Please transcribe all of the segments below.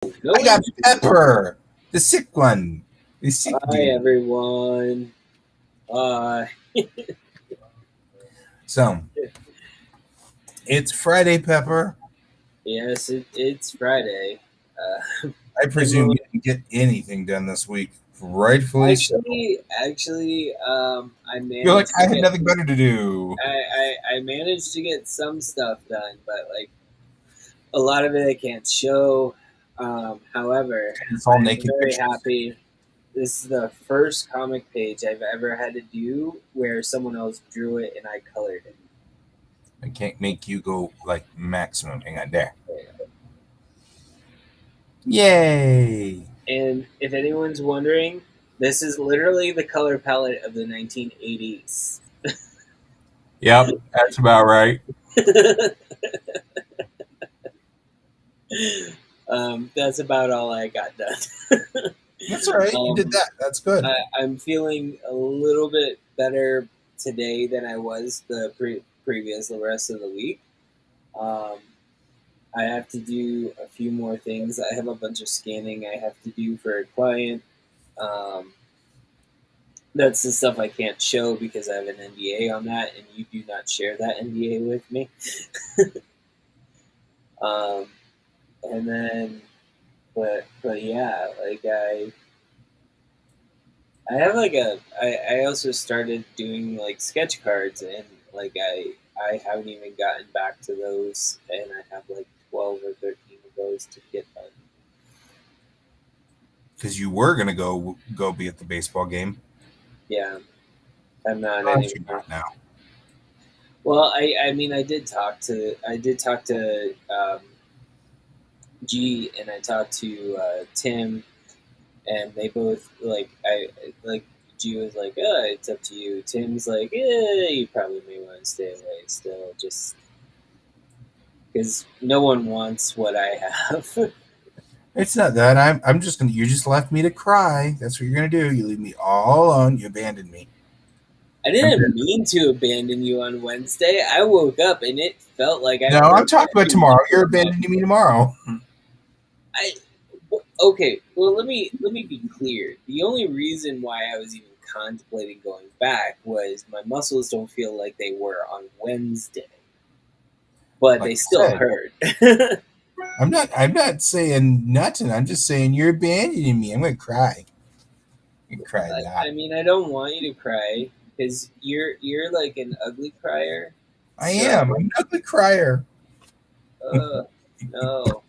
I got Pepper, the sick one, the sick Hi dude. everyone. Uh, So it's Friday, Pepper. yes, it's Friday. I presume Everyone, you didn't get anything done this week. Rightfully so. I You're like, managed I to had get nothing better to do. I managed to get some stuff done, but like a lot of it I can't show. However, It's all I'm naked very pictures. happy. This is the first comic page I've ever had to do where someone else drew it and I colored it. I can't make you go like maximum. Hang on there. Yay! And if anyone's wondering, this is literally the color palette of the 1980s. Yep, that's about right. That's about all I got done. That's all right. You did um, that. That's good. I'm feeling a little bit better today than I was the rest of the week. Um, I have to do a few more things. I have a bunch of scanning I have to do for a client. Um, that's the stuff I can't show because I have an NDA on that, and you do not share that NDA with me. Um, and then, but yeah, like I have like I also started doing like sketch cards, and like I haven't even gotten back to those, and I have like 12 or 13 of those to get done. Because you were gonna go be at the baseball game. Yeah, I'm not Gosh, you're anymore. not now. Well, I mean I did talk to G, and I talked to Tim, and they both like G was like, it's up to you. Tim's like, you probably may want to stay away still, just because no one wants what I have. It's not that. I'm just gonna. You just left me to cry. That's what you're gonna do. You leave me all alone. You abandoned me. I I'm didn't good. mean to abandon you on Wednesday. I woke up and it felt like I No, I'm talking about abandoned you tomorrow. You're for about. abandoning me tomorrow. I okay. Well, let me be clear. The only reason why I was even contemplating going back was my muscles don't feel like they were on Wednesday, but Like they I still said, hurt. I'm not. I'm not saying nothing. I'm just saying you're abandoning me. I'm gonna cry. You cry a lot. I mean, I don't want you to cry because you're like an ugly crier. I am. So, I'm not the crier. uh, no.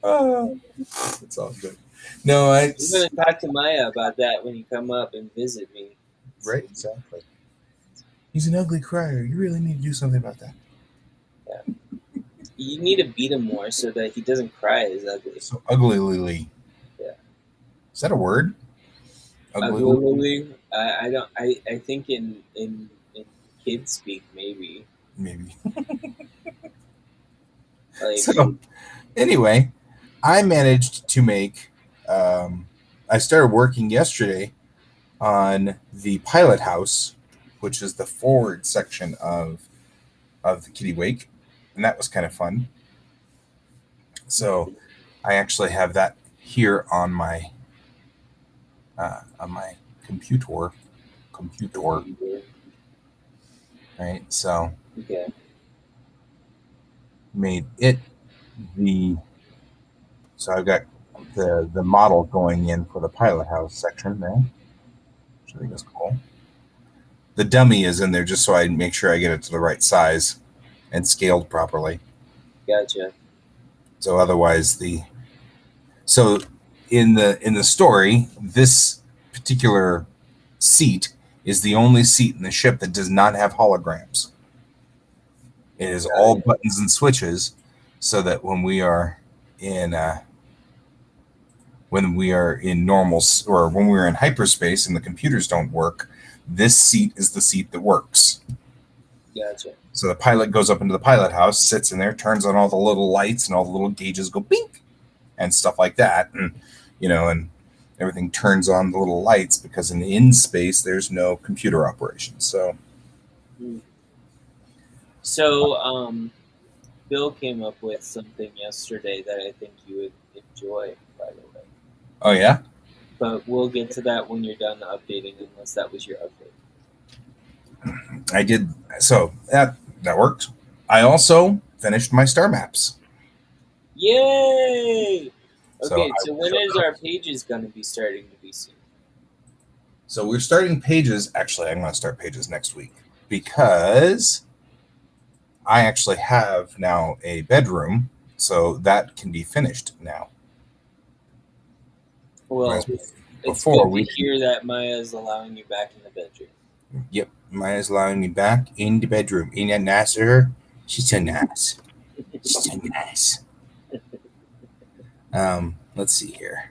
Oh, it's all good. No, I'm it's gonna talk to Maya about that when you come up and visit me. right. Exactly. He's an ugly crier. You really need to do something about that. Yeah, you need to beat him more so that he doesn't cry as ugly. So ugly Lily. Yeah, Is that a word? Ugly ugly Lily. Lily. I don't. I think in kid speak maybe Maybe. like So anyway, I managed to make. Um, I started working yesterday on the pilot house, which is the forward section of the Kitty Wake, and that was kind of fun. So I actually have that here on my computer. Computer, computer. right? So Okay, made it the so I've got the model going in for the pilot house section there, which I think is cool. The dummy is in there just so I make sure I get it to the right size and scaled properly. gotcha. So otherwise the so in the story, this particular seat is the only seat in the ship that does not have holograms. It is Got all it. buttons and switches, so that in when we are in normal or when we're in hyperspace and the computers don't work, this seat is the seat that works. Gotcha. So the pilot goes up into the pilot house, sits in there, turns on all the little lights, and all the little gauges go bink and stuff like that, and everything turns on the little lights because in space there's no computer operation. So Hmm. So, Bill came up with something yesterday that I think you would enjoy, by the way. Oh yeah, But we'll get to that when you're done updating, unless that was your update. I did. So that worked. I also finished my star maps. Yay! So Okay, I so will when show is those. our pages going to be starting to be seen? So we're starting pages. Actually, I'm going to start pages next week because I actually have now a bedroom, so that can be finished now. Whereas Well, it's before good to we, hear that Maya is allowing you back in the bedroom. yep, Maya's allowing me back in the bedroom. Ain't that nice of her? She's so nice. She's so nice. Let's see here.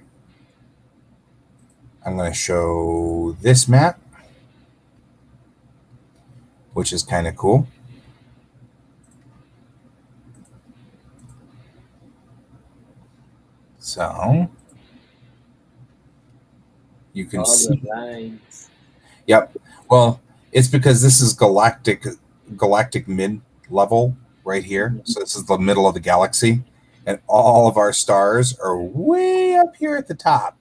I'm going to show this map, which is kind of cool. So you can All see. the lines. Yep. Well, it's because this is galactic mid level right here. So this is the middle of the galaxy, and all of our stars are way up here at the top.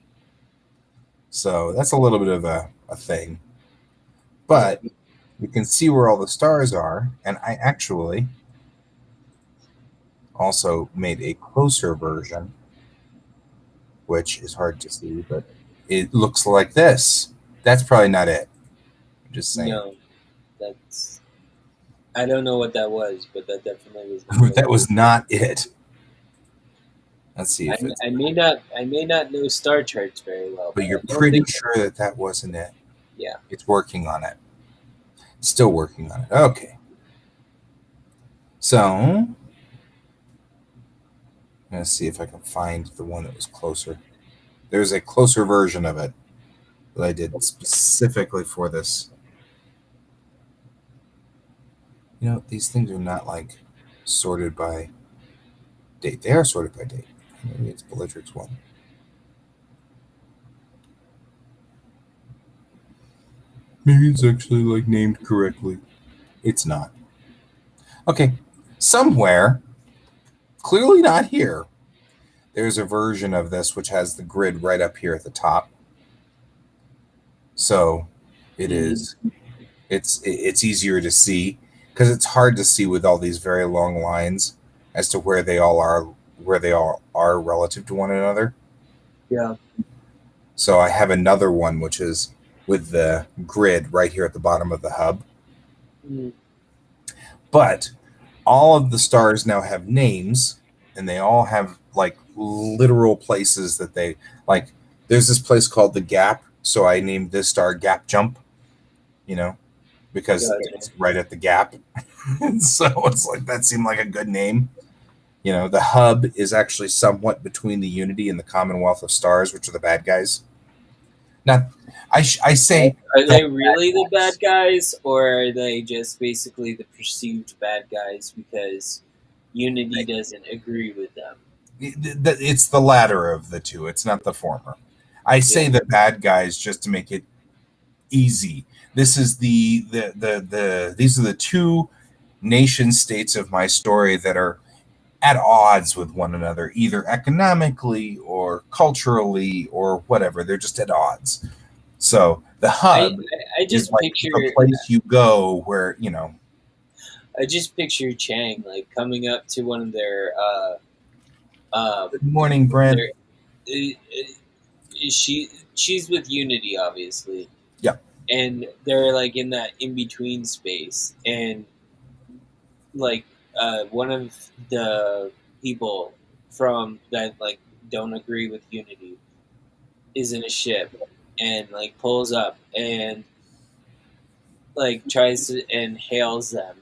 So that's a little bit of a thing. But you can see where all the stars are, and I actually also made a closer version, which is hard to see, but it looks like this. That's probably not it. I'm just saying. No, that's. I don't know what that was, but that definitely was not That it. was not it. Let's see if it's. I may not know star charts very well, But but you're I don't pretty think. sure that that wasn't it. Yeah. It's working on it. Still working on it. Okay. So, I'm going to see if I can find the one that was closer. There's a closer version of it that I did specifically for this. You know, these things are not like sorted by date. They are sorted by date. Maybe it's Bellatrix 1. Maybe it's actually like named correctly. It's not. Okay. Somewhere, clearly not here, there's a version of this which has the grid right up here at the top. So it is it's easier to see because it's hard to see with all these very long lines as to where they all are relative to one another. Yeah. So I have another one which is with the grid right here at the bottom of the hub. Mm. But all of the stars now have names, and they all have like literal places that they like. There's this place called the Gap, so I named this star Gap Jump, you know, because Gotcha. it's right at the gap. So it's like that seemed like a good name. You know, the hub is actually somewhat between the Unity and the Commonwealth of Stars, which are the bad guys. Now, I say Are the they really the bad guys, or are they just basically the perceived bad guys because Unity doesn't agree with them? it's the latter of the two. It's not the former. I say the bad guys just to make it easy. This is these are the two nation states of my story that are at odds with one another, either economically or culturally or whatever. They're just at odds. So the I hub I is just like picture the place you go where, you know. I just picture Chang like coming up to one of their Good morning, Brent. their she's with Unity obviously. Yeah. And they're like in that in between space, and like one of the people from that like don't agree with Unity is in a ship and like pulls up and like tries to and hails them,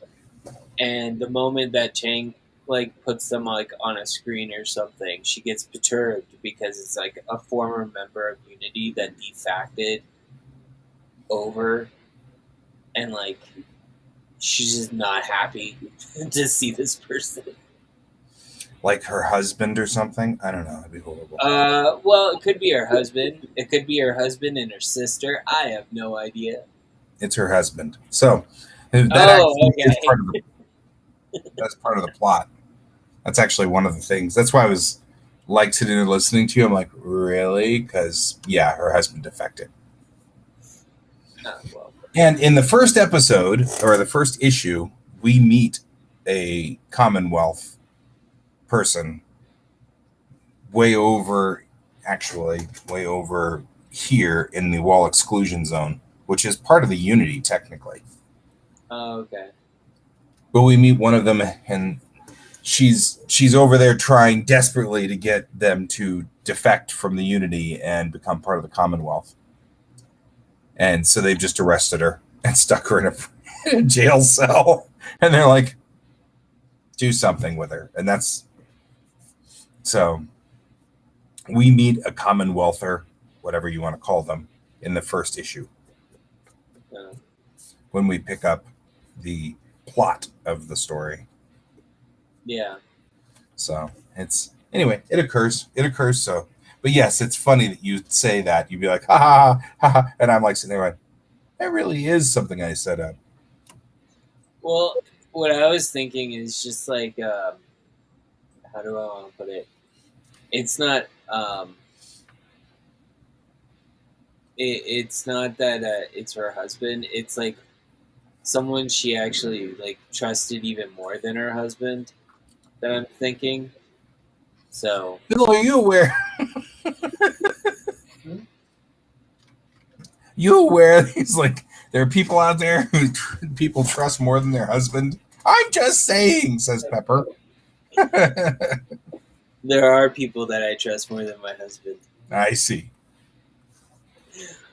and the moment that Chang like puts them like on a screen or something, she gets perturbed because it's like a former member of Unity that defacted over, and like she's just not happy to see this person. Like her husband or something. I don't know. It'd be horrible. Well, it could be her husband. It could be her husband and her sister. I have no idea. It's her husband. So that Okay. is that's part of the plot. That's actually one of the things. That's why I was like sitting there listening to you. I'm like, really? Because yeah, her husband defected. Well, And in the first episode or the first issue, we meet a Commonwealth person way over, actually, way over here in the wall exclusion zone, which is part of the Unity technically. okay. But we meet one of them, and she's over there trying desperately to get them to defect from the Unity and become part of the Commonwealth. And so they've just arrested her and stuck her in a jail cell. And they're like, do something with her. And that's so we meet a Commonwealther, whatever you want to call them, in the first issue Uh, when we pick up the plot of the story. yeah. So it's anyway, it occurs. It occurs. So, but yes, it's funny that you say that. You'd be like, ha ha ha, ha. And I'm like sitting there going, that really is something I set up. Well, what I was thinking is just like, how do I want to put it? It's not. It's not that it's her husband. It's like someone she actually like trusted even more than her husband. That I'm thinking. So Bill, are you aware? You aware he's like there are people out there who people trust more than their husband? I'm just saying, says Pepper. there are people that I trust more than my husband. I see.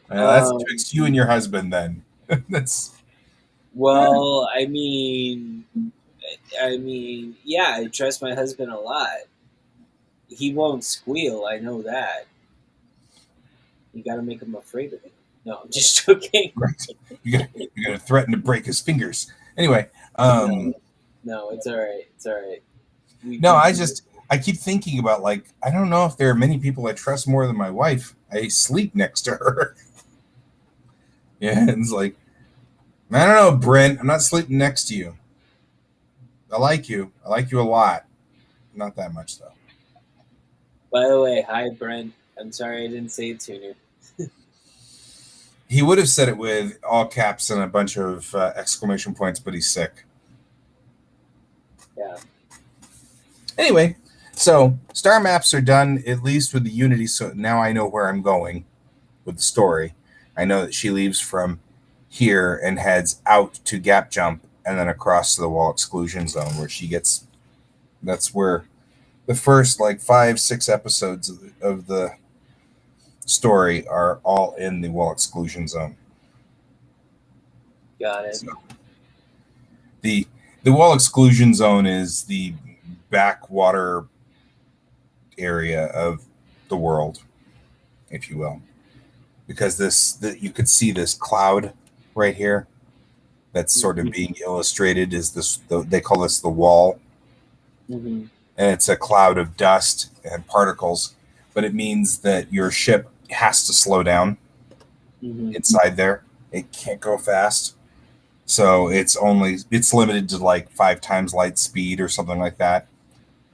That's Um, betwixt you and your husband then. That's well, I mean, yeah, I trust my husband a lot. He won't squeal. I know that. You got to make him afraid of it. No, I'm just joking. right. You're gonna threaten to break his fingers. Anyway, No, no, it's all right. It's all right. We no, can I keep thinking about like I don't know if there are many people I trust more than my wife. I sleep next to her. Yeah, and it's like I don't know, Brent. I'm not sleeping next to you. I like you. I like you a lot. Not that much though. By the way, hi Brent. I'm sorry I didn't say it sooner. He would have said it with all caps and a bunch of exclamation points, but he's sick. Yeah. Anyway, so star maps are done at least with the Unity. So now I know where I'm going with the story. I know that she leaves from here and heads out to Gap Jump and then across to the wall exclusion zone where she gets. That's where the first like 5-6 episodes of the story are all in the wall exclusion zone. Got it. So the wall exclusion zone is the backwater area of the world, if you will, because you could see this cloud right here that's sort of being illustrated is they call this the wall, Mm-hmm. and it's a cloud of dust and particles, but it means that your ship has to slow down Mm-hmm. inside there. It can't go fast. So it's limited to like 5 times light speed or something like that,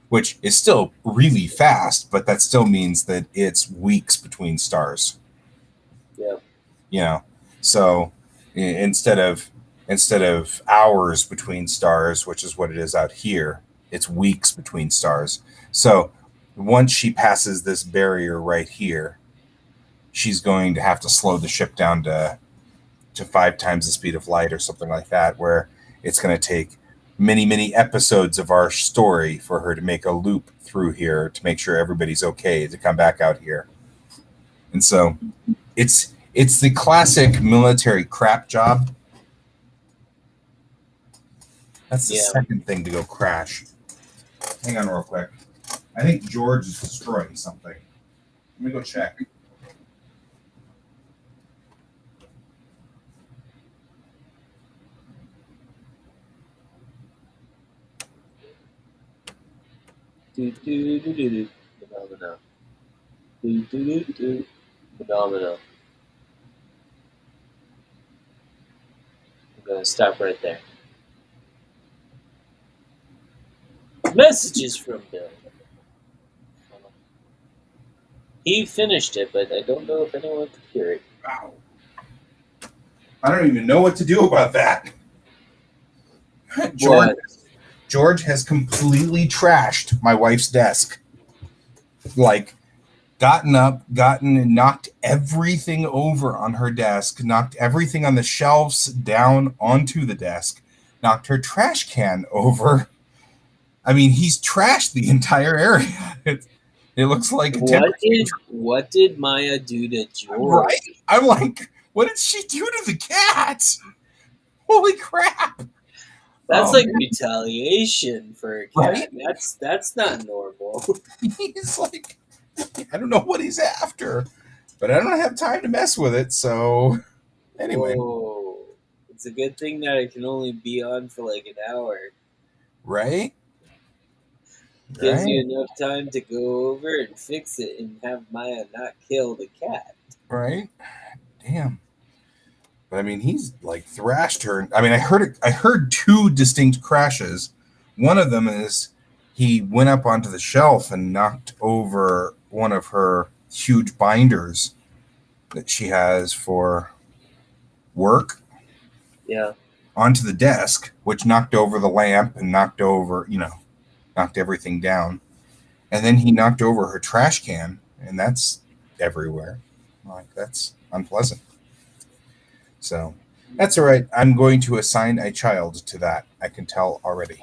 which is still really fast, but that still means that it's weeks between stars. Yep. You know, so instead of hours between stars, which is what it is out here, it's weeks between stars. So once she passes this barrier right here, she's going to have to slow the ship down to 5 times the speed of light or something like that, where it's going to take many episodes of our story for her to make a loop through here to make sure everybody's okay to come back out here. And so it's the classic military crap job. That's the second thing to go crash. Hang on real quick. I think George is destroying something. Let me go check. Phenomena. Phenomena. I'm gonna stop right there. Messages from Bill. He finished it, but I don't know if anyone could hear it. Wow. I don't even know what to do about that. George, What? George has completely trashed my wife's desk. Like, gotten up, gotten and knocked everything over on her desk, knocked everything on the shelves down onto the desk, knocked her trash can over. I mean, he's trashed the entire area. It looks like a What did Maya do to George? right. I'm like, what did she do to the cat? Holy crap! That's Oh, like man. retaliation for a cat. Right? That's not normal. He's like, I don't know what he's after, but I don't have time to mess with it. So anyway, Whoa. It's a good thing that it can only be on for like an hour. right? Gives you Right? enough time to go over and fix it and have Maya not kill the cat. Right? Damn. But I mean, he's like thrashed her. I mean, I heard two distinct crashes. One of them is he went up onto the shelf and knocked over one of her huge binders that she has for work Yeah. onto the desk, which knocked over the lamp and knocked everything down. And then he knocked over her trash can, and that's everywhere. Like, that's unpleasant. So that's all right. I'm going to assign a child to that. I can tell already.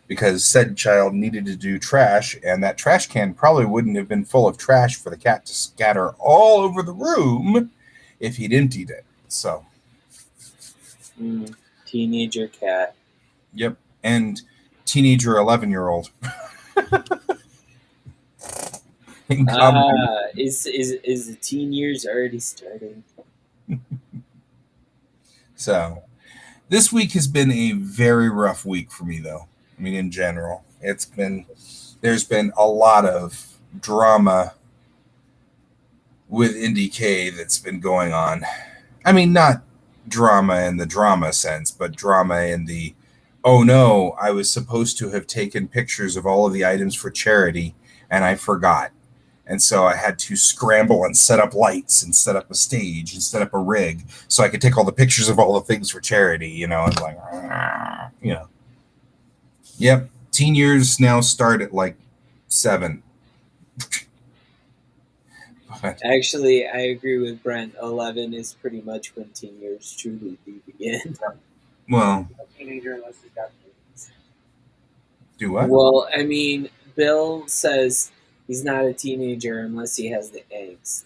Because said child needed to do trash, and that trash can probably wouldn't have been full of trash for the cat to scatter all over the room if he'd emptied it. So, Teenager cat. yep. And teenager 11-year-old. Is the teen years already starting? So, this week has been a very rough week for me, though. I mean, in general, there's been a lot of drama with IndieK that's been going on. I mean, not drama in the drama sense, but drama in the, oh no, I was supposed to have taken pictures of all of the items for charity and I forgot. And so I had to scramble and set up lights and set up a stage and set up a rig so I could take all the pictures of all the things for charity, and like, Yep. Teen years now start at like 7. But, Actually, I agree with Brent. 11 is pretty much when teen years truly do begin. well, Teenager unless he's got kids. do what? Well, I mean, Bill says he's not a teenager unless he has the angst.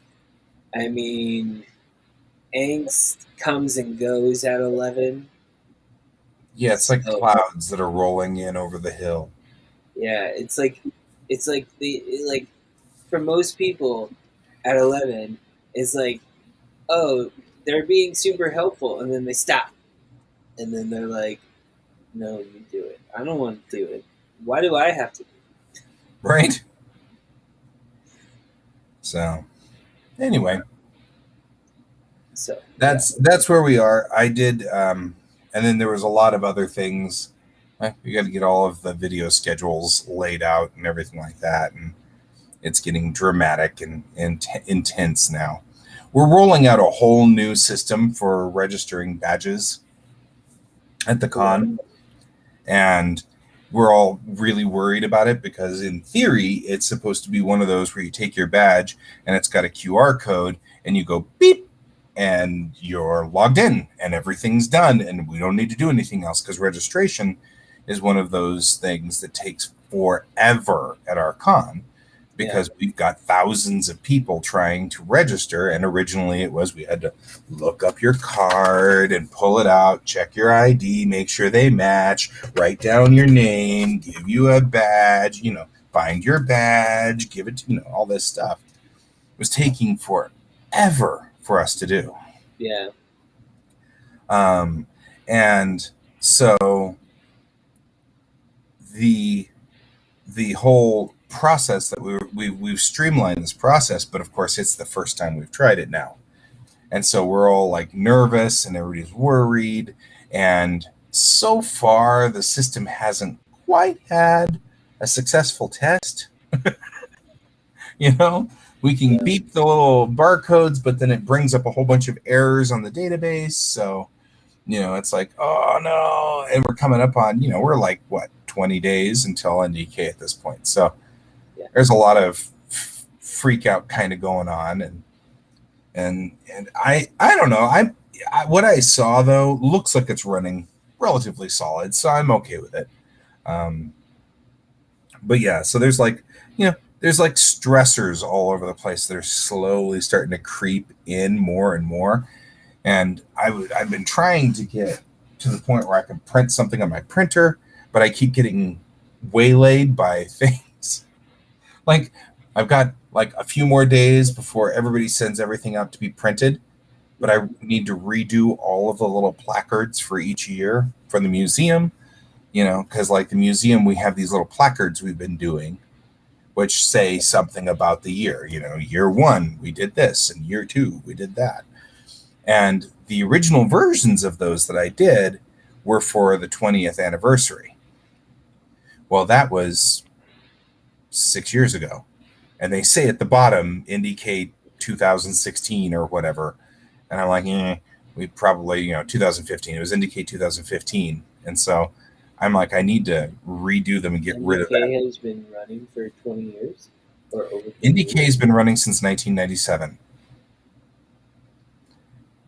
I mean, angst comes and goes at 11. Yeah, it's like So, clouds that are rolling in over the hill. yeah, it's like for most people at 11, it's like, oh, they're being super helpful, and then they stop, and then they're like, no, you do it. I don't want to do it. Why do I have to? Right? So, anyway, So that's where we are. I did, and then there was a lot of other things. We got to get all of the video schedules laid out and everything like that, and it's getting dramatic and intense now. We're rolling out a whole new system for registering badges at the con, and we're all really worried about it because in theory it's supposed to be one of those where you take your badge and it's got a QR code and you go beep and you're logged in and everything's done and we don't need to do anything else, because registration is one of those things that takes forever at our con, because we've got thousands of people trying to register. And originally it was, we had to look up your card and pull it out, check your ID, make sure they match, write down your name, give you a badge, find your badge, give it to, all this stuff. It was taking forever for us to do. Yeah. And so the whole process that we've streamlined this process, but of course it's the first time we've tried it now, and so we're all like nervous and everybody's worried, and so far the system hasn't quite had a successful test. You know, we can beep the little barcodes, but then it brings up a whole bunch of errors on the database. So, it's like, oh no. And we're coming up on, we're like, what, 20 days until NDK at this point. So there's a lot of freak out kind of going on. And I don't know. What I saw, though, looks like it's running relatively solid. So I'm okay with it. But yeah, so there's there's like stressors all over the place that are slowly starting to creep in more and more. And I've been trying to get to the point where I can print something on my printer, but I keep getting waylaid by things. Like I've got like a few more days before everybody sends everything out to be printed, but I need to redo all of the little placards for each year for the museum, because like the museum, we have these little placards we've been doing, which say something about the year. Year 1, we did this, and year 2, we did that. And the original versions of those that I did were for the 20th anniversary. Well, that was 6 years ago. And they say at the bottom, indicate 2016 or whatever. And I'm like, we probably, 2015. It was indicate 2015. And so I'm like, I need to redo them and get rid of that. NDK has been running for 20 years? Or over 20 NDK years? has been running since 1997.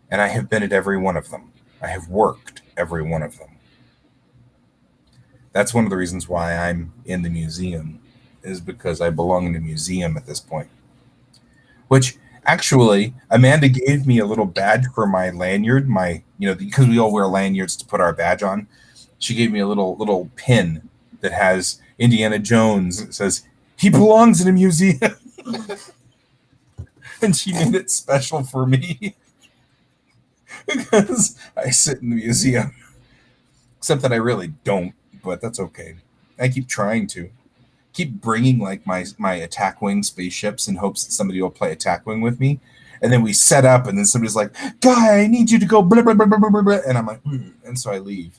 And I have been at every one of them. I have worked every one of them. That's one of the reasons why I'm in the museum, is because I belong in the museum at this point. Which, actually, Amanda gave me a little badge for my lanyard, because we all wear lanyards to put our badge on. She gave me a little pin that has Indiana Jones. It says, he belongs in a museum. And she made it special for me. Because I sit in the museum. Except that I really don't, but that's okay. I keep trying to. Keep bringing like my attack wing spaceships in hopes that somebody will play attack wing with me. And then we set up, and then somebody's like, Guy, I need you to go blah, blah, blah, blah, blah, blah. And I'm like, and so I leave.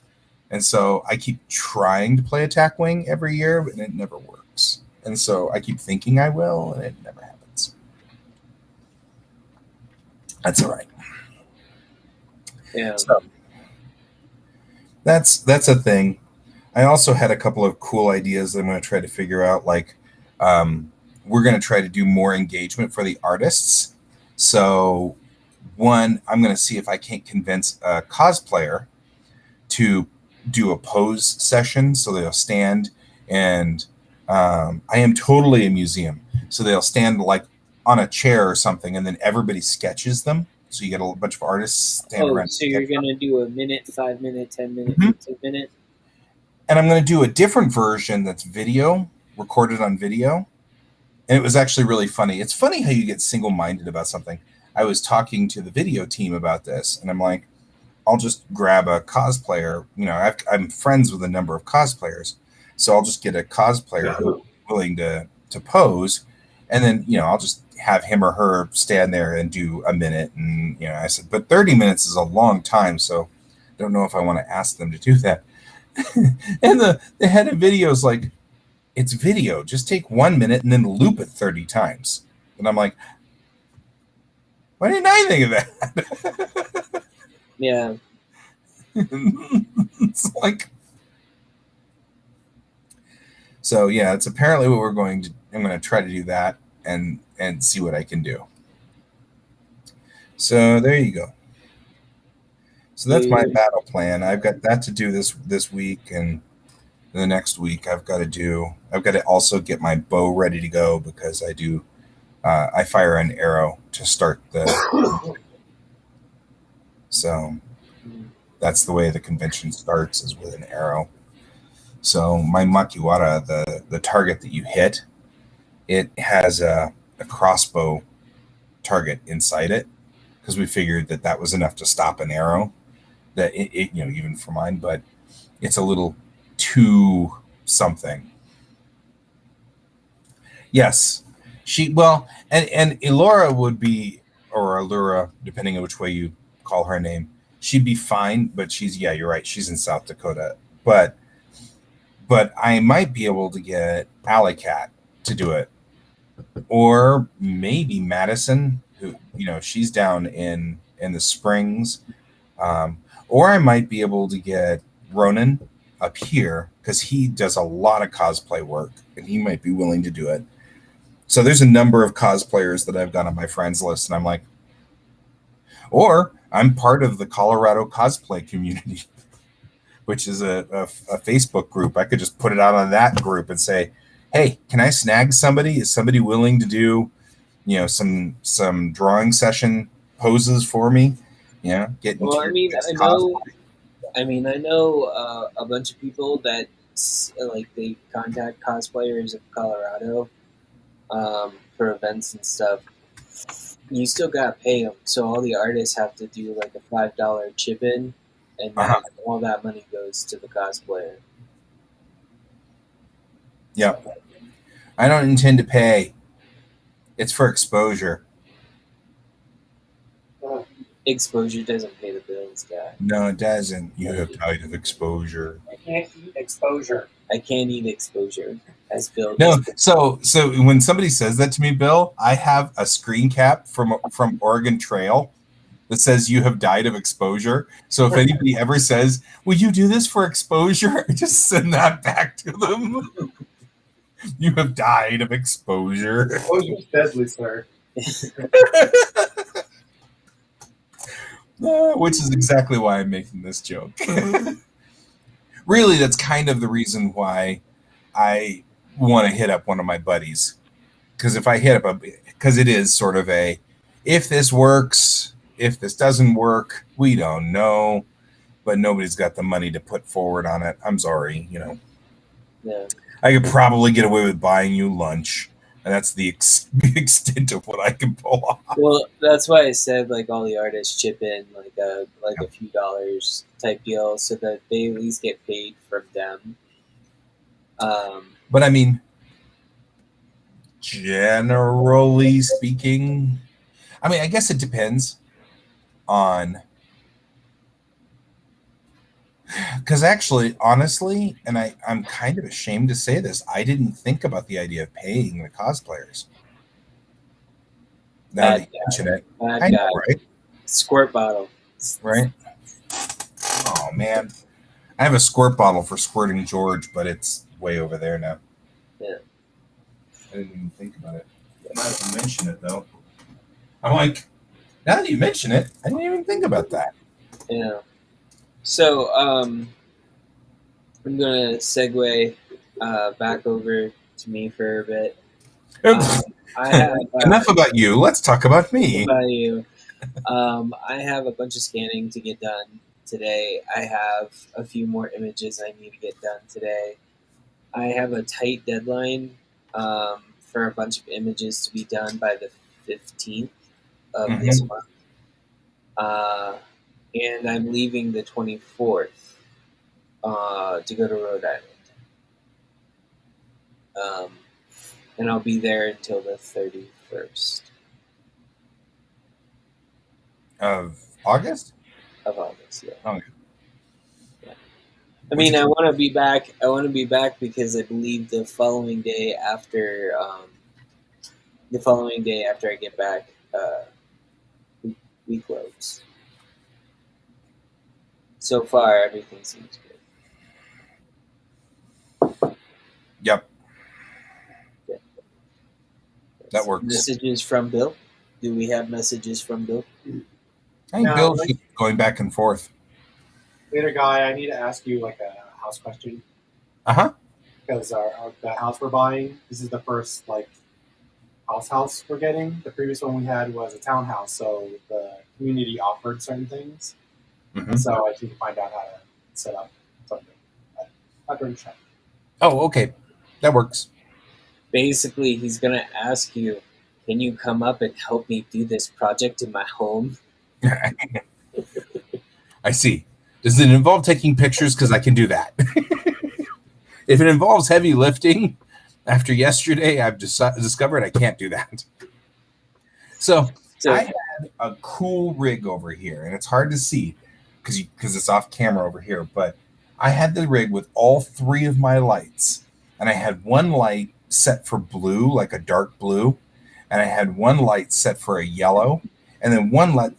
And so I keep trying to play attack wing every year, but it never works. And so I keep thinking I will, and it never happens. That's all right. Yeah. So that's a thing. I also had a couple of cool ideas that I'm going to try to figure out. Like, we're going to try to do more engagement for the artists. So, one, I'm going to see if I can't convince a cosplayer to do a pose session. So they'll stand, and I am totally a museum. So they'll stand like on a chair or something, and then everybody sketches them. So you get a bunch of artists stand around. So you're going to do a minute, 5 minute, 10 minute, 15 minute? And I'm going to do a different version that's video, recorded on video. And it was actually really funny. It's funny how you get single-minded about something. I was talking to the video team about this, and I'm like, I'll just grab a cosplayer. I'm friends with a number of cosplayers. So I'll just get a cosplayer who's willing to pose. And then, I'll just have him or her stand there and do a minute. And, I said, but 30 minutes is a long time. So I don't know if I want to ask them to do that. And the head of video is like, it's video. Just take 1 minute and then loop it 30 times. And I'm like, why didn't I think of that? Yeah. It's like, so yeah, it's apparently what I'm going to try to do that and see what I can do. So there you go. So that's my battle plan. I've got that to do this week, and the next week I've got to also get my bow ready to go, because I fire an arrow to start the so that's the way the convention starts, is with an arrow. So my Makiwara, the target that you hit, it has a crossbow target inside it, because we figured that was enough to stop an arrow. That it even for mine, but it's a little too something. Yes, and Elora would be, or Allura, depending on which way you call her name, she'd be fine. But you're right, she's in South Dakota. But I might be able to get Alley Cat to do it, or maybe Madison, who she's down in the Springs, or I might be able to get Ronan up here because he does a lot of cosplay work and he might be willing to do it. So there's a number of cosplayers that I've got on my friends list, and I'm like, or I'm part of the Colorado cosplay community, which is a Facebook group. I could just put it out on that group and say, hey, can I snag somebody? Is somebody willing to do, some drawing session poses for me? Get into Well, your I know. I know a bunch of people that like they contact cosplayers of Colorado for events and stuff. You still gotta pay them, so all the artists have to do like a $5 chip in, and then all that money goes to the cosplayer. Yeah, I don't intend to pay. It's for exposure. Exposure doesn't pay the bills, guy. No, it doesn't. You have died of exposure. I can't eat exposure. I can't eat exposure, as Bill. No, so when somebody says that to me, Bill, I have a screen cap from Oregon Trail that says you have died of exposure. So if anybody ever says, "Will you do this for exposure?" I just send that back to them. You have died of exposure. Oh, you're deadly, sir. Which is exactly why I'm making this joke. Really, that's kind of the reason why I want to hit up one of my buddies. Because if I hit up because it is sort of a, if this works, if this doesn't work, we don't know. But nobody's got the money to put forward on it. I'm sorry, Yeah. I could probably get away with buying you lunch. And that's the extent of what I can pull off. Well, that's why I said like all the artists chip in like a few dollars type deal, so that they at least get paid from them. But I mean, generally speaking, I guess it depends on. Because actually, honestly, and I'm kind of ashamed to say this, I didn't think about the idea of paying the cosplayers. Now that you mention it, I know, right? Squirt bottle. Right? Oh, man. I have a squirt bottle for squirting George, but it's way over there now. Yeah. I didn't even think about it. Now that you mention it, though, I'm like, now that you mention it, I didn't even think about that. Yeah. So I'm gonna segue back over to me for a bit. I have, enough about you. Let's talk about me. About you. I have a bunch of scanning to get done today. I have a few more images I need to get done today. I have a tight deadline for a bunch of images to be done by the 15th of this month. And I'm leaving the 24th to go to Rhode Island. And I'll be there until the 31st. Of August? Of August, yeah. Okay. Yeah. I mean, I want to be back. I want to be back because I believe the following day after I get back, we close. So far, everything seems good. Yep. Yeah. That works. Messages from Bill? Do we have messages from Bill? I think Bill's just going back and forth. Later, guy, I need to ask you like a house question. Uh-huh. Because the house we're buying, this is the first like house we're getting. The previous one we had was a townhouse, so the community offered certain things. Mm-hmm. So I need to find out how to set up something. Not very sure. Oh, okay. That works. Basically, he's going to ask you, can you come up and help me do this project in my home? I see. Does it involve taking pictures? Because I can do that. If it involves heavy lifting, after yesterday, I've discovered I can't do that. So I had a cool rig over here, and it's hard to see because it's off camera over here, but I had the rig with all three of my lights, and I had one light set for blue, like a dark blue, and I had one light set for a yellow, and then one light,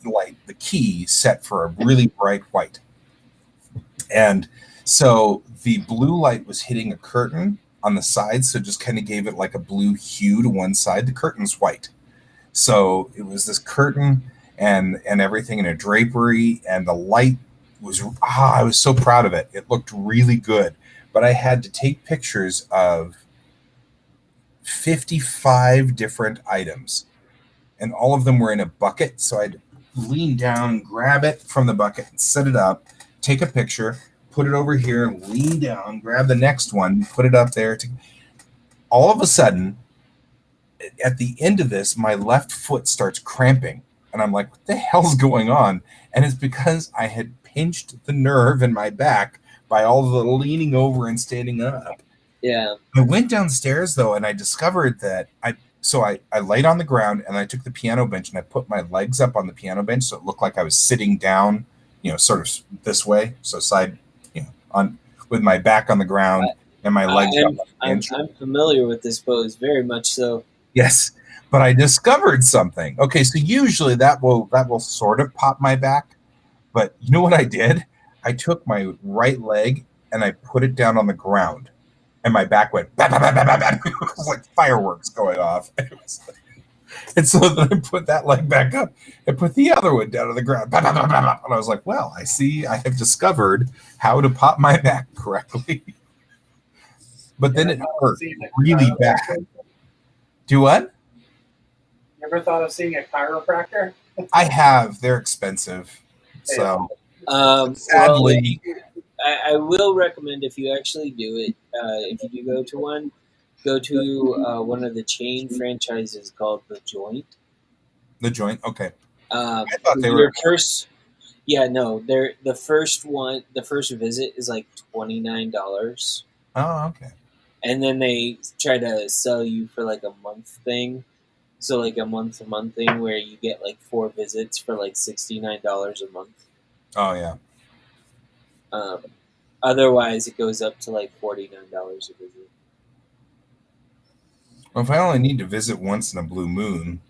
the key, set for a really bright white. And so the blue light was hitting a curtain on the side, so just kind of gave it like a blue hue to one side. The curtain's white. So it was this curtain and everything in a drapery, and the light was I was so proud of it. It looked really good. But I had to take pictures of 55 different items, and all of them were in a bucket. So I'd lean down, grab it from the bucket, and set it up, take a picture, put it over here, lean down, grab the next one, put it up there. All of a sudden, at the end of this, my left foot starts cramping. And I'm like, what the hell's going on? And it's because I had pinched the nerve in my back by all the leaning over and standing up. Yeah. I went downstairs, though, and I discovered that I laid on the ground, and I took the piano bench and I put my legs up on the piano bench so it looked like I was sitting down, sort of this way. So side, on with my back on the ground and my legs up on the bench. I'm familiar with this pose, very much so. Yes, but I discovered something. Okay, so usually that will sort of pop my back, but you know what I did? I took my right leg and I put it down on the ground, and my back went bah, bah, bah, bah, bah, bah. It was like fireworks going off. And so then I put that leg back up and put the other one down on the ground. Bah, bah, bah, bah, bah. And I was like, well, I see I have discovered how to pop my back correctly. But then it hurt really bad. Do what? You ever thought of seeing a chiropractor? I have. They're expensive. So sadly, I will recommend, if you actually do it, if you do go to one of the chain franchises called The Joint. The Joint, okay. I thought they were first. Yeah, no, they're the first one. The first visit is like $29. Oh, okay. And then they try to sell you for like a month thing. So like a month-to-month thing where you get like 4 visits for like $69 a month. Oh, yeah. Otherwise, it goes up to like $49 a visit. Well, if I only need to visit once in a blue moon,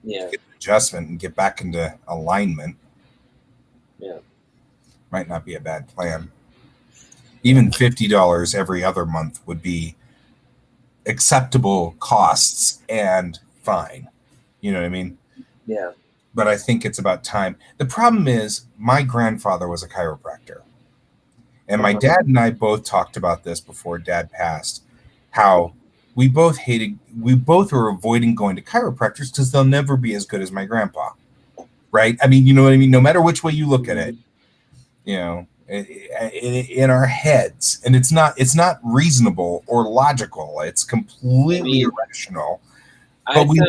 Yeah. get an adjustment and get back into alignment, Yeah. might not be a bad plan. Even $50 every other month would be acceptable costs and fine. You know what I mean? Yeah. But I think it's about time. The problem is my grandfather was a chiropractor. And my dad and I both talked about this before Dad passed, how we both were avoiding going to chiropractors because they'll never be as good as my grandpa. Right? I mean, you know what I mean? No matter which way you look at it, in our heads, and it's not reasonable or logical. It's completely irrational. But we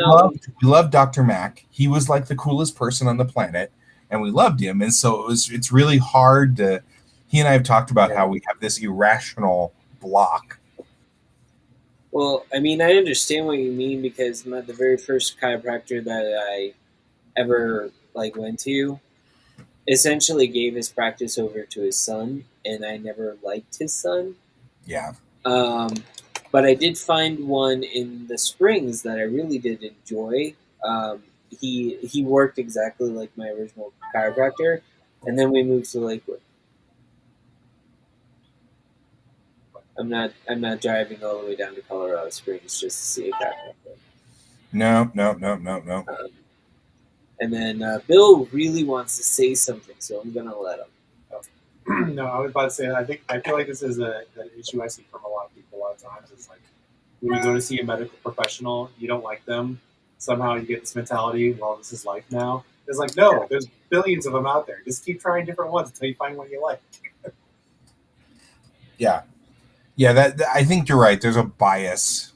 loved Dr. Mack. He was like the coolest person on the planet, and we loved him. And so it's really hard to. He and I have talked about how we have this irrational block. Well, I mean, I understand what you mean because the very first chiropractor that I ever went to essentially gave his practice over to his son, and I never liked his son. Yeah. But I did find one in the Springs that I really did enjoy. He worked exactly like my original chiropractor, and then we moved to Lakewood. I'm not driving all the way down to Colorado Springs just to see a chiropractor. No. And then Bill really wants to say something, so I'm gonna let him. No, I was about to say, I feel like this is an issue I see from a lot of people a lot of times. It's like when you go to see a medical professional, you don't like them. Somehow you get this mentality, well, this is life now. It's like, no, there's billions of them out there. Just keep trying different ones until you find one you like. Yeah, that I think you're right. There's a bias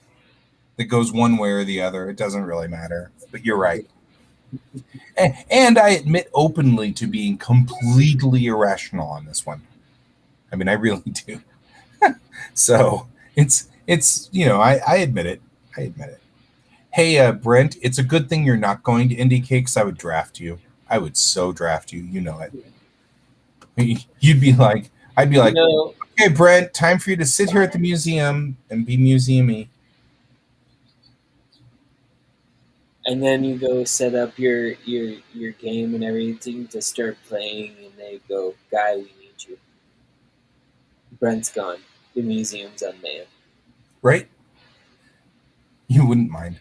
that goes one way or the other. It doesn't really matter, but you're right. And I admit openly to being completely irrational on this one. I mean, I really do. So it's I admit it. Hey, Brent, it's a good thing you're not going to indicate because I would draft you. I would so draft you. You know it. You'd be like, I'd be like, okay, Brent, time for you to sit here at the museum and be museumy. And then you go set up your game and everything to start playing, and they go, "Guy, we need you. Brent's gone. The museum's unmanned." Right? You wouldn't mind.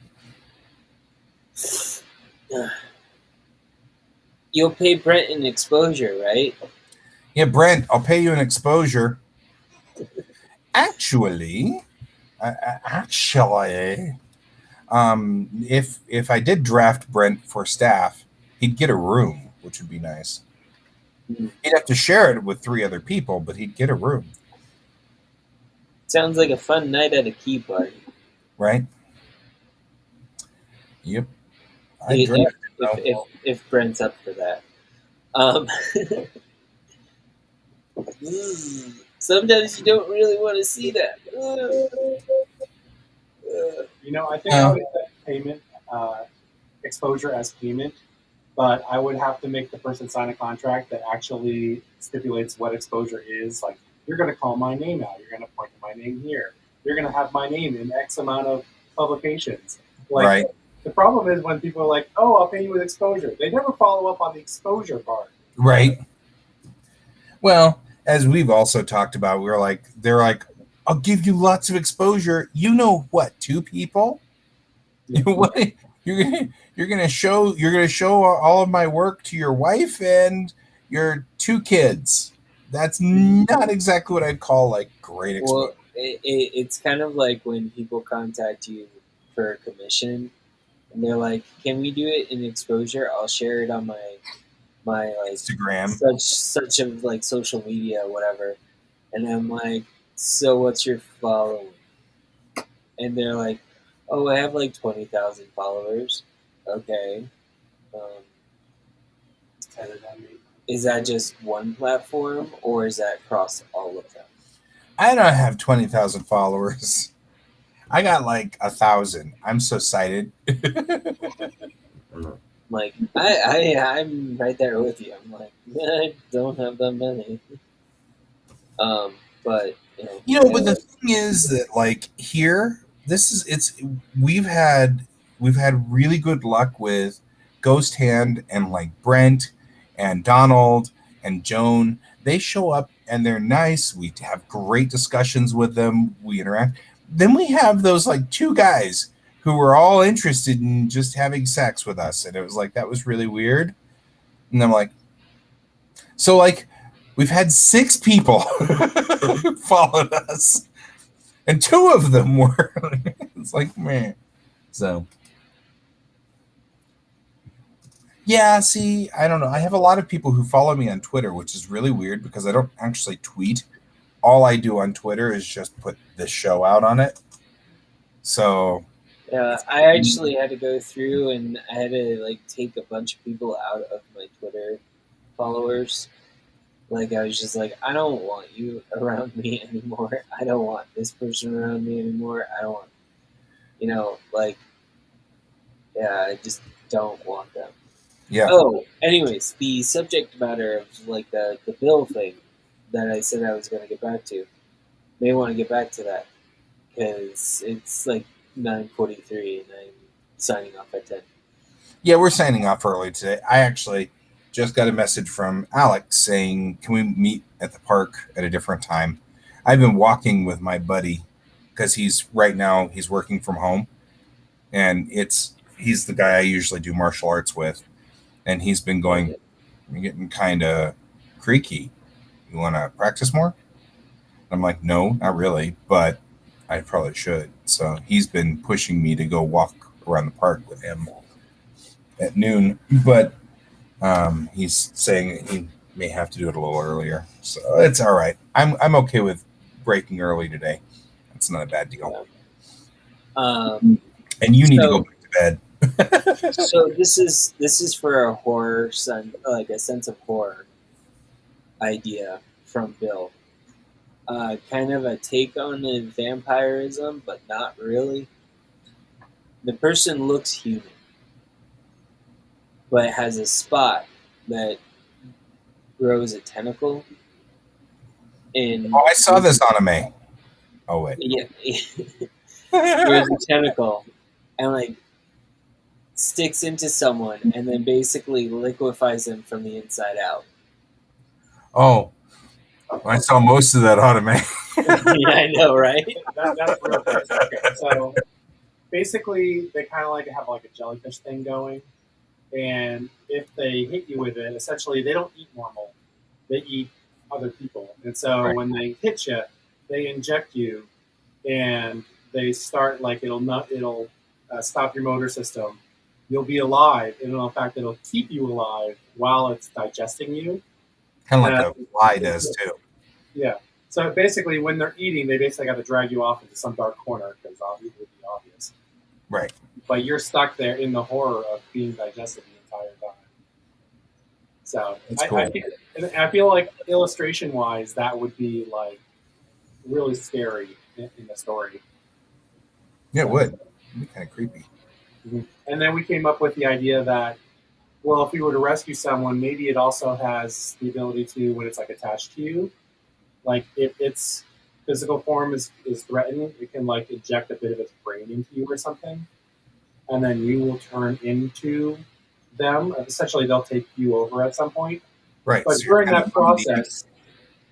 You'll pay Brent an exposure, right? Yeah, Brent, I'll pay you an exposure. Actually, if I did draft Brent for staff, he'd get a room, which would be nice. Hmm. He'd have to share it with 3 other people, but he'd get a room, Sounds like a fun night at a key party. right? Yep. I If, drafted if, if, if Brent's up for that. Sometimes you don't really want to see that. I think I would accept payment, exposure as payment, but I would have to make the person sign a contract that actually stipulates what exposure is. Like, you're going to call my name out. You're going to point to my name here. You're going to have my name in X amount of publications. Like, right. The problem is when people are like, "Oh, I'll pay you with exposure." They never follow up on the exposure part. Right. Well, as we've also talked about, they're like, "I'll give you lots of exposure." You know what? 2 people? What? You're gonna show all of my work to your wife and your 2 kids. That's not exactly what I'd call like great exposure. Well, it's kind of like when people contact you for a commission, and they're like, "Can we do it in exposure? I'll share it on my like Instagram, such of like social media, whatever." And I'm like, "So what's your following?" And they're like, "Oh, I have like 20,000 followers." Okay. Is that just one platform, or is that across all of them? I don't have 20,000 followers. I got like 1,000. I'm so excited. Like I'm right there with you. I'm like, I don't have that many. But But the thing is that like here, we've had really good luck with Ghost Hand and like Brent and Donald and Joan. They show up and they're nice. We have great discussions with them. We interact. Then we have those like 2 guys who were all interested in just having sex with us, and it was like that was really weird. And I'm like, so like we've had 6 people followed us, and 2 of them were. It's like, man. So yeah, see, I don't know. I have a lot of people who follow me on Twitter, which is really weird because I don't actually tweet. All I do on Twitter is just put this show out on it. So I actually had to go through and I had to like take a bunch of people out of my Twitter followers. Like I was just like, I don't want you around me anymore. I don't want this person around me anymore. I don't want, I just don't want them. yeah. Oh, anyways, the subject matter of like the bill thing that I said I was going to get back to. May want to get back to that because it's like 9:43 and I'm signing off at 10. Yeah, we're signing off early today. I actually just got a message from Alex saying, "Can we meet at the park at a different time?" I've been walking with my buddy because he's working from home, and he's the guy I usually do martial arts with, and he's been going, "You're getting kind of creaky. You want to practice more?" I'm like, "No, not really, but I probably should." So he's been pushing me to go walk around the park with him at noon, but he's saying he may have to do it a little earlier, so it's all right. I'm okay with breaking early today. It's not a bad deal. And you need to go back to bed. So this is for a horror like a sense of horror idea from Bill. Kind of a take on the vampirism, but not really. The person looks human, but has a spot that grows a tentacle. I saw this anime. Oh wait. Yeah, grows a tentacle, and like sticks into someone and then basically liquefies them from the inside out. Oh, I saw most of that automatic. Yeah, I know, right? That's real crazy. Okay, so basically, they kind of like have like a jellyfish thing going, and if they hit you with it, essentially they don't eat normal; they eat other people. And so Right. when they hit you, they inject you, and they start like it'll stop your motor system. You'll be alive, and in fact, it'll keep you alive while it's digesting you. Kind of like Uh, a fly does too. yeah. So basically, when they're eating, they basically got to drag you off into some dark corner because obviously it would be obvious. Right. But you're stuck there in the horror of being digested the entire time. So That's cool. I feel like illustration wise, that would be like really scary in the story. Yeah, it would. It'd be kind of creepy. And then we came up with the idea that, well, if we were to rescue someone, maybe it also has the ability to, when it's like attached to you, like if its physical form is threatened, it can like inject a bit of its brain into you or something, and then you will turn into them. Essentially, they'll take you over at some point. Right. But So you're during kind that of on the- process,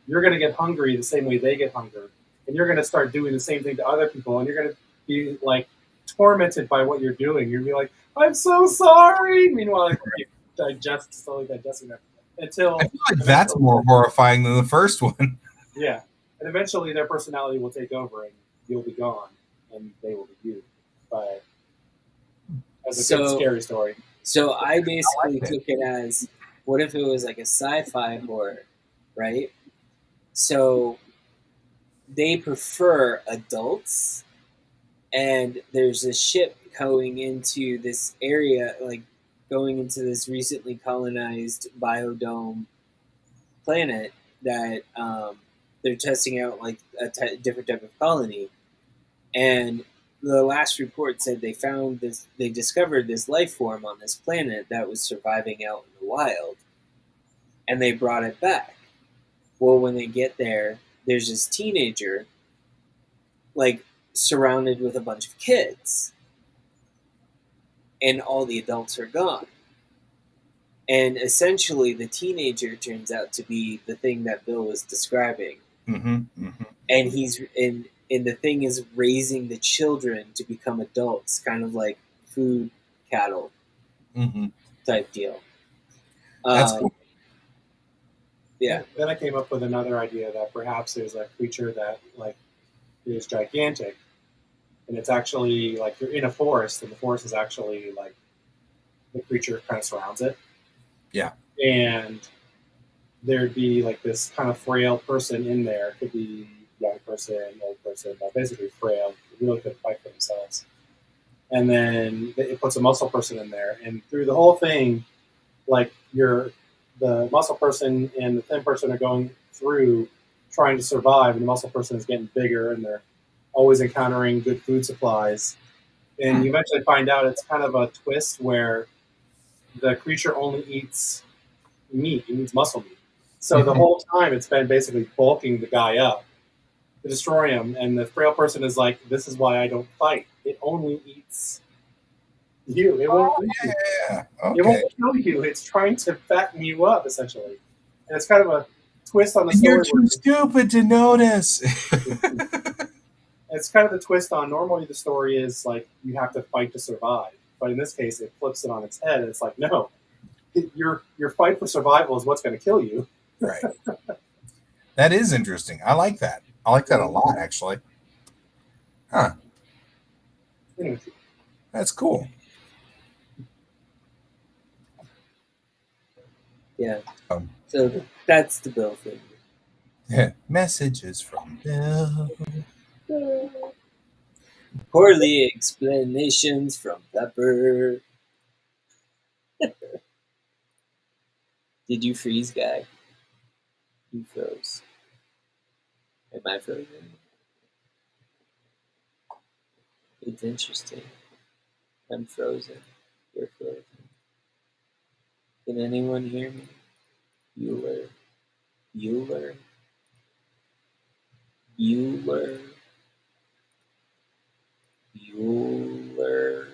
you're going to get hungry the same way they get hungry, and you're going to start doing the same thing to other people, and you're going to be like tormented by what you're doing. You're going to be like, "I'm so sorry." Meanwhile, like, you slowly digesting them until I feel like that's more horrifying than the first one. yeah, and eventually their personality will take over, and you'll be gone, and they will be you. But as a good scary story. So I basically I like took it as, what if it was like a sci-fi horror, right? So they prefer adults, and there's a ship going into this area, like going into this recently colonized biodome planet that they're testing out, like a different type of colony. And the last report said they discovered this life form on this planet that was surviving out in the wild, and they brought it back. Well, when they get there, there's this teenager, like, surrounded with a bunch of kids, and all the adults are gone. And essentially, the teenager turns out to be the thing that Bill was describing. Mm-hmm, mm-hmm. And and the thing is raising the children to become adults, kind of like food cattle Mm-hmm. type deal. That's cool. Yeah. Then I came up with another idea that perhaps there's a creature that like is gigantic, and it's actually like you're in a forest, and the forest is actually like the creature kind of surrounds it. Yeah. And there'd be like this kind of frail person in there. It could be young person, old person, but basically frail. They really couldn't fight for themselves. And then it puts a muscle person in there, and through the whole thing, like the muscle person and the thin person are going through trying to survive, and the muscle person is getting bigger, and they're always encountering good food supplies. And you eventually find out it's kind of a twist where the creature only eats meat, it eats muscle meat. So the whole time it's been basically bulking the guy up to destroy him, and the frail person is like, "This is why I don't fight. It only eats you. It won't eat you. Yeah. Okay. It won't kill you. It's trying to fatten you up, essentially." And it's kind of a twist on the And story. you're too stupid to notice. It's kind of the twist on normally the story is like you have to fight to survive, but in this case it flips it on its head, and it's like, no, your fight for survival is what's going to kill you. Right. That is interesting. I like that. I like that a lot, actually. Huh. Anyway, That's cool. Yeah. So that's the Bill thing. Messages from Bill. Poorly explanations from Pepper. Did you freeze, guy? You froze. Am I frozen? It's interesting. I'm frozen. You're frozen. Can anyone hear me? Bueller. Bueller. Bueller. Bueller.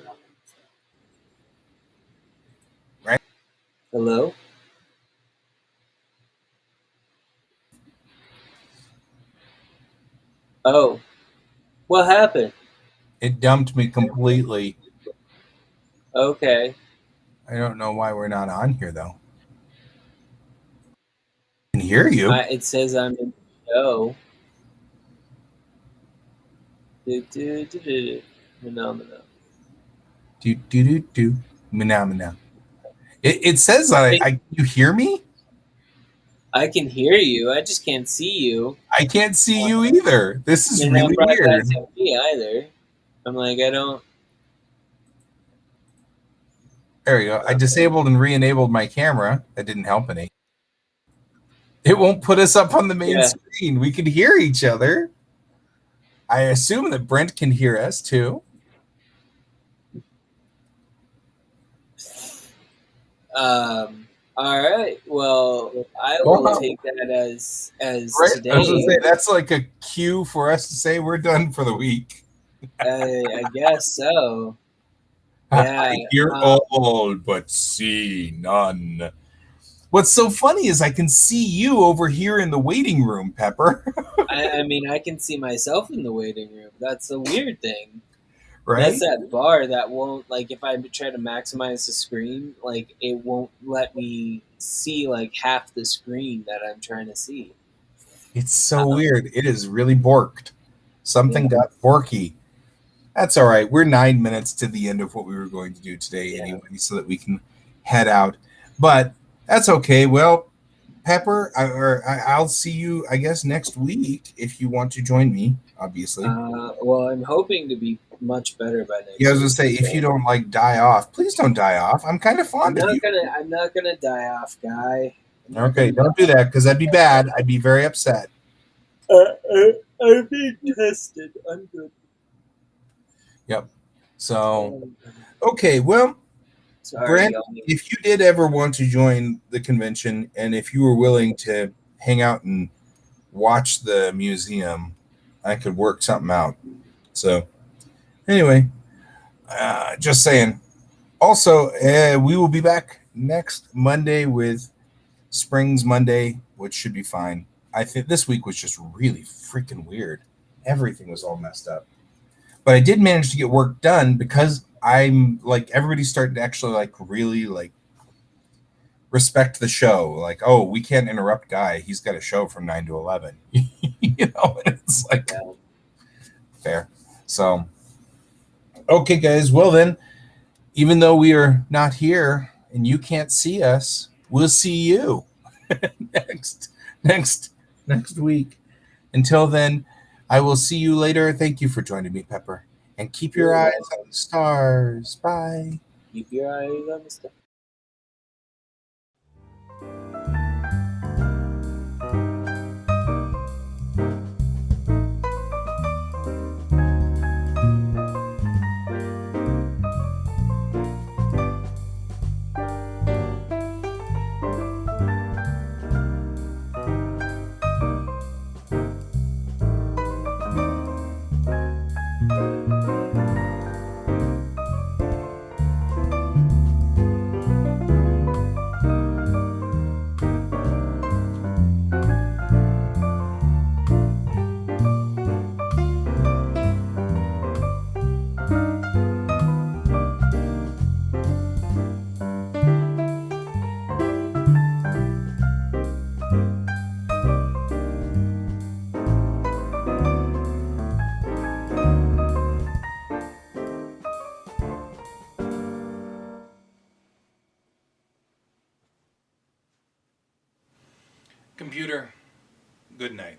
Hello? Oh, what happened? It dumped me completely. Okay. I don't know why we're not on here though. I can hear you. It says I'm in the show. Phenomena. Do. Meow. It says that you hear me? I can hear you. I just can't see you. I can't see you either. This is You're not really weird. broadcasting me either. I'm like, I don't. There we go. I disabled and re-enabled my camera. That didn't help any. It won't put us up on the main screen. We can hear each other. I assume that Brent can hear us too. All right. Well, I will take that as right? today. I was gonna say that's like a cue for us to say we're done for the week. I guess so. Yeah. I hear all but see none. What's so funny is I can see you over here in the waiting room, Pepper. I mean, I can see myself in the waiting room. That's the weird thing. Right? That's that bar that won't, like, if I try to maximize the screen, like, it won't let me see, like, half the screen that I'm trying to see. It's so weird. It is really borked. Something got borky. That's all right. We're 9 minutes to the end of what we were going to do today anyway, so that we can head out. But that's okay. Well, Pepper, I'll see you, I guess, next week if you want to join me, obviously. Well, I'm hoping to be much better by next week. Yeah, I was going to say, if you don't, like, die off, please don't die off. I'm kind of fond of you. I'm not going to die off, Guy. Okay, don't do that, because that'd be bad. I'd be very upset. I'm being tested. I'm good. Yep. So, okay, well, sorry, Brent, if you did ever want to join the convention and if you were willing to hang out and watch the museum, I could work something out. So, anyway, just saying. Also, we will be back next Monday with Springs Monday, which should be fine. I think this week was just really freaking weird. Everything was all messed up. But I did manage to get work done because I'm like, everybody's starting to actually like really like respect the show. Like, oh, we can't interrupt Guy. He's got a show from 9 to 11. You know, it's like fair. So, okay, guys. Well, then, even though we are not here and you can't see us, we'll see you next week. Until then, I will see you later. Thank you for joining me, Pepper. And keep your eyes on the stars. Bye. Keep your eyes on the stars. Computer, good night.